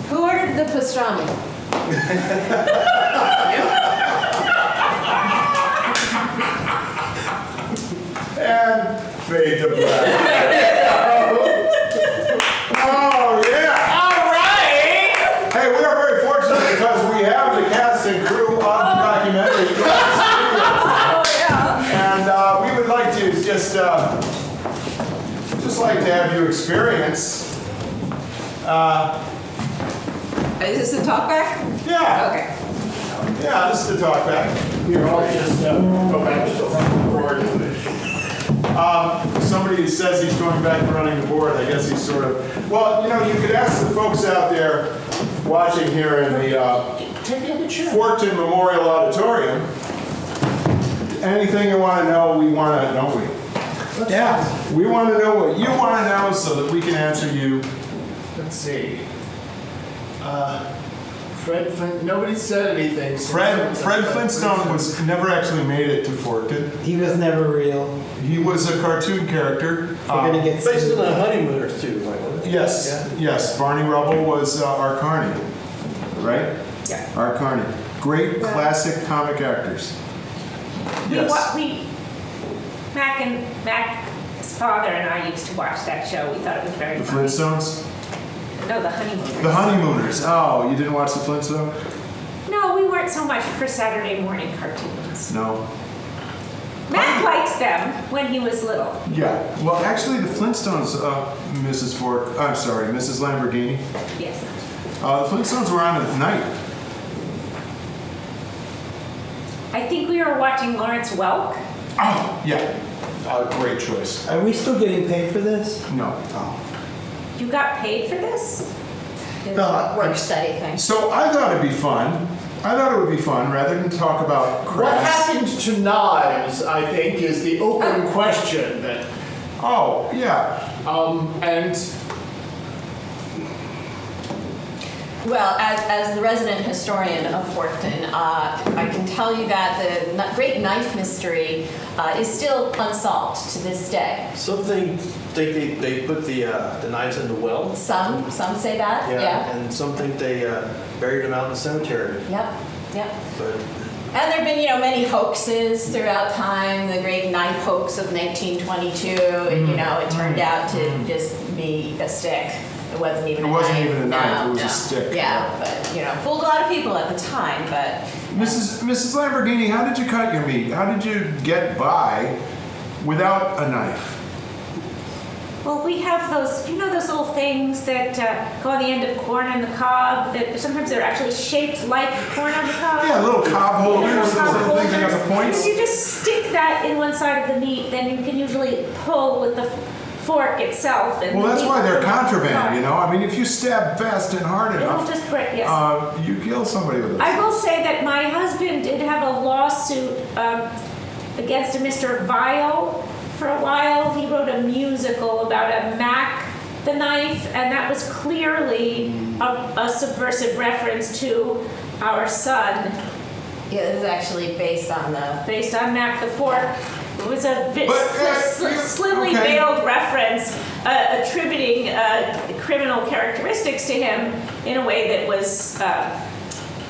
E: Who ordered the pastrami?
F: And fade to black. Oh, yeah!
H: All right!
F: Hey, we are very fortunate because we have the cast and crew of the documentary. And we would like to just like to have you experience.
E: Is this a talkback?
F: Yeah,
E: Okay.
F: yeah, this is the talk back.
A: Here, I'll just go back to the front board.
F: Somebody says he's going back to running the board. I guess he's sort of. Well, you know, you could ask the folks out there watching here in the
A: Take the other chair.
F: Forkton Memorial Auditorium. Anything you want to know, we want to, don't we?
G: Yeah.
F: We want to know what you want to know so that we can answer you.
A: Let's see. Fred Flint, nobody said anything. so-
F: Fred Flintstone was never actually made it to Forkton.
G: He was never real.
F: He was a cartoon character.
G: We're gonna get
D: Based on the honeymooners too, right? wasn't it?
F: Yes, yes. Barney Rubble was our Carney, right?
E: Yeah.
F: Our Carney. Great classic comic actors. Yes.
B: Mac's father and I used to watch that show. We thought it was very
F: The
B: funny.
F: Flintstones?
B: No, the Honeymooners.
F: The Honeymooners. Oh, you didn't watch the Flintstones?
B: No, we weren't so much for Saturday morning cartoons.
F: No.
B: Mac liked them when he was little.
F: Yeah. Well, actually, the Flintstones, Mrs. Lamborghini.
B: Yes.
F: The Flintstones were on at night.
B: I think we were watching Lawrence Welk.
F: Oh, yeah. Great choice.
G: Are we still getting paid for this?
F: No.
B: You got paid for this?
E: Work study thing.
F: So I thought it'd be fun. I thought it would be fun rather than talk about
A: What
F: crafts.
A: happened to knives, I think, is the open question that,
F: Oh, yeah.
A: and
E: Well, as the resident historian of Forkton, I can tell you that the great knife mystery is still unsolved to this day.
D: Something they put the knives in the well.
E: Some say that, yeah.
D: And some think they buried them out in the cemetery.
E: Yep.
D: But
E: And there have been, many hoaxes throughout time. The great knife hoax of 1922, and it turned out to just be a stick. It wasn't even a knife.
F: It wasn't even a knife,
E: No,
F: it was
E: no.
F: a stick.
E: Yeah, but fooled a lot of people at the time. But
F: Mrs. Lamborghini, how did you cut your meat? How did you get by without a knife?
B: Well, we have those, you know, those little things that go on the end of corn on the cob, that sometimes they're actually shaped like corn on the cob.
C: Yeah, little cob holders,
B: Little
C: those
B: cob
C: little things that got the
B: holders.
C: points.
B: If you just stick that in one side of the meat, then you can usually pull with the fork itself. And
C: Well,
B: the
C: that's
B: meat
C: why they're
B: will come
C: contraband,
B: apart.
C: you know? I mean, if you stab fast and hard
B: It will
C: enough,
B: just break, yes.
C: you kill somebody with it.
B: I will say that my husband did have a lawsuit against a Mr. Vile for a while. He wrote a musical about a Mac the knife, and that was clearly a subversive reference to our son,
E: Yeah, this is actually based on the.
B: based on Mac the fork. It was a
C: But,
B: slimly
C: okay.
B: veiled reference attributing criminal characteristics to him in a way that was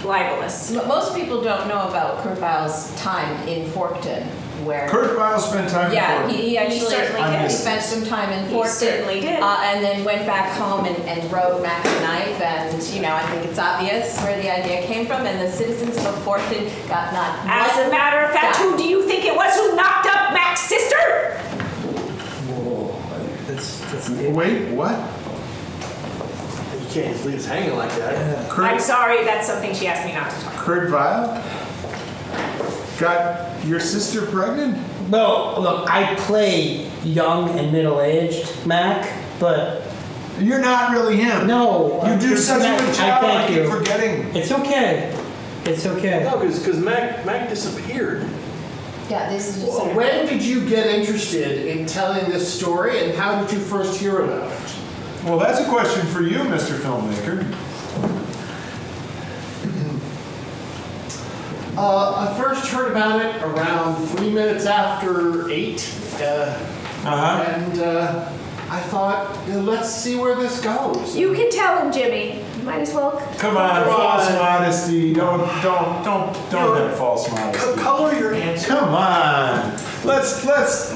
B: libelous.
E: Most people don't know about Kurt Weill's time in Forkton, where.
C: Kurt Weill spent time
E: Yeah,
C: before.
E: he actually
B: certainly
C: did.
E: he spent some time in
B: He
E: Forkton.
B: certainly did.
E: And then went back home and wrote Mac the Knife, and, you know, I think it's obvious where the idea came from, and the citizens of Forkton got not
B: As a
E: one-
B: matter of fact,
E: Yeah.
B: who do you think it was who knocked up Mac's sister?
D: Whoa, that's
C: Wait, what?
D: you can't just leave us hanging like that.
B: I'm
C: Kurt,
B: sorry, that's something she asked me not to talk about.
C: Kurt Weill got your sister pregnant?
H: Well, look, I play young and middle-aged Mac, but
C: You're not really him.
H: no.
C: You do such a good job. I
H: thank
C: keep
H: you.
C: forgetting.
H: It's okay. It's okay.
D: No, because Mac disappeared.
E: Yeah, this is just.
A: When did you get interested in telling this story, and how did you first hear about it?
C: Well, that's a question for you, Mr. Filmmaker.
A: I first heard about it around 3 minutes after 8, and I thought, let's see where this goes.
B: You can tell him, Jimmy. You might as well.
C: Come on, false modesty. Don't have false modesty.
A: Color your answer.
C: Come on. Let's.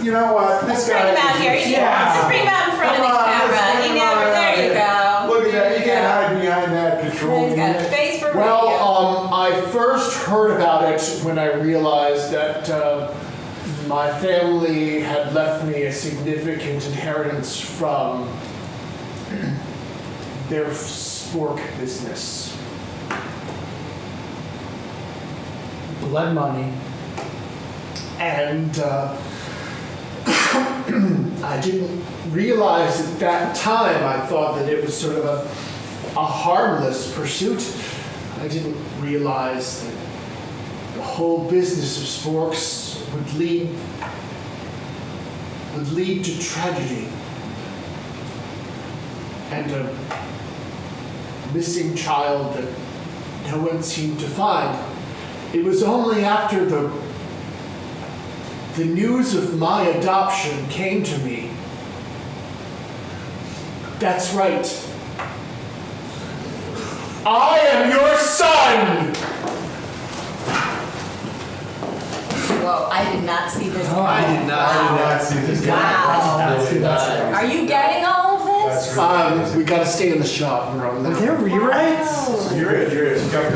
C: You know what? This
E: Let's bring
C: guy.
E: him out here. Let's bring him out in front of the
C: Come on,
E: camera.
C: let's
E: He
C: bring him
E: never.
C: out
E: There you go.
C: Look at that. You
E: There
C: can't
E: go.
C: hide behind that control
E: He's got a
C: unit.
E: face for radio.
A: Well, I first heard about it when I realized that my family had left me a significant inheritance from their spork business.
H: Blood money.
A: And I didn't realize at that time, I thought that it was sort of a harmless pursuit. I didn't realize that the whole business of sporks would lead to tragedy and a missing child that no one seemed to find. It was only after the news of my adoption came to me. That's right. I am your son!
E: Whoa, I did not see this.
A: I did
C: not see this
E: Wow. Are you getting all of this?
A: We gotta stay in the shop. We're on
H: Are there rewrites?
E: Wow.
C: You're in. You've got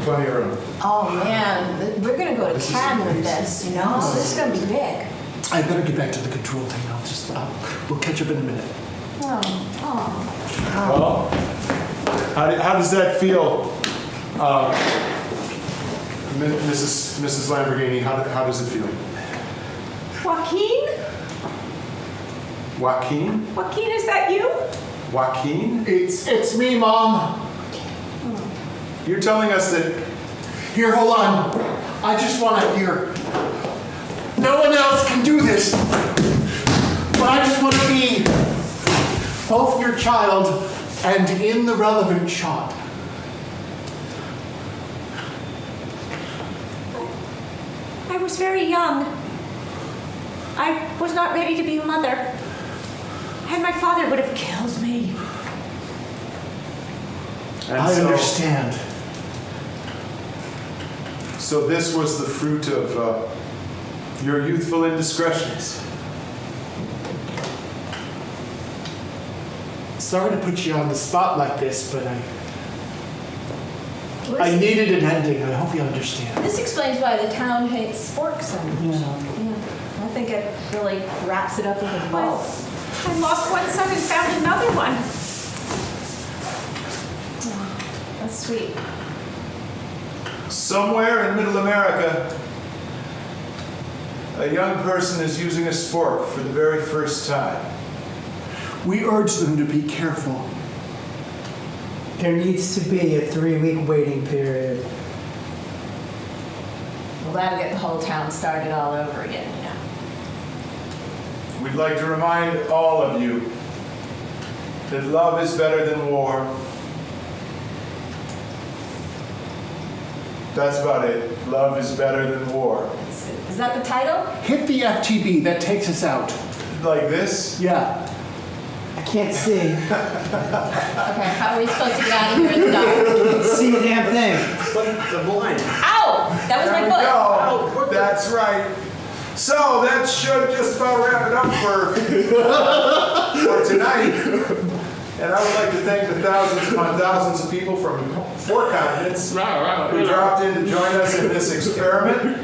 C: plenty of room.
E: Oh man, we're gonna go to Cannes with this, you know? This is gonna be big.
A: I better get back to the control thing. We'll catch up in a minute.
E: Oh.
C: Well, how does that feel, Mrs. Lamborghini? How does it feel?
B: Joaquin?
C: Joaquin?
B: Joaquin, is that you?
C: Joaquin?
A: It's me, Mom.
C: You're telling us that.
A: Here, hold on. I just want to hear. No one else can do this. But I just want to be both your child and in the relevant shot.
B: I was very young. I was not ready to be a mother. And my father would have killed me.
C: And
A: I
C: so-
A: understand.
C: So this was the fruit of your youthful indiscretions.
A: Sorry to put you on the spot like this, but I needed an ending. I hope you understand.
E: This explains why the town hates sporks so much. Yeah. I think it really wraps it up with a bow.
B: I lost one son and found another one. That's sweet.
C: Somewhere in Middle America, a young person is using a spork for the very first time.
A: We urge them to be careful.
H: There needs to be a 3-week waiting period.
E: Well, that'll get the whole town started all over again, you know.
C: We'd like to remind all of you that love is better than war. That's about it. Love is better than war.
E: Is that the title?
A: Hit the FTB, that takes us out.
C: Like this?
A: Yeah.
H: I can't see.
E: Okay, how are we supposed to get out of here in the dark?
H: Can't see a damn thing.
D: The blind.
E: Ow! That was my
C: There we
E: foot.
C: go. That's right. So that should just about wrap it up for tonight. And I would like to thank the thousands upon thousands of people from 4 continents who dropped in to join us in this experiment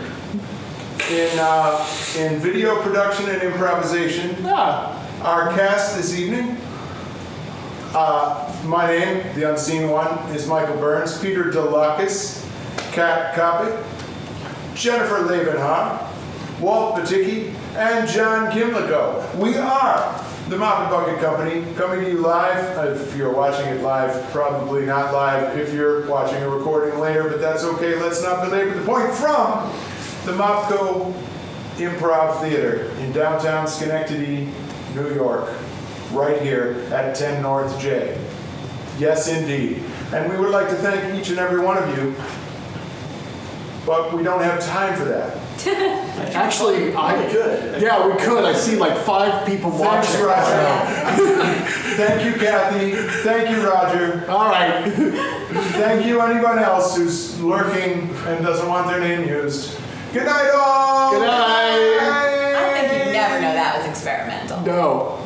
C: in video production and improvisation. Our cast this evening, my name, the unseen one, is Michael Burns, Peter DeLucas, Kat Kopic, Jennifer Levenhar, Walt Baticki, and John Kimlico. We are the Mop and Bucket Company, coming to you live. If you're watching it live, probably not live if you're watching a recording later, but that's okay. Let's not belabor the point. From the Mopco Improv Theater in downtown Schenectady, New York, right here at 10 North J. Yes, indeed. And we would like to thank each and every one of you, but we don't have time for that.
A: Actually, I could. Yeah, we could. I see like 5 people
C: Thanks,
A: watching.
C: Roger. Thank you, Kathy. Thank you, Roger.
A: All right.
C: Thank you, anyone else who's lurking and doesn't want their name used. Good night, all.
A: Good night.
E: I think you'd never know that was experimental.
A: No.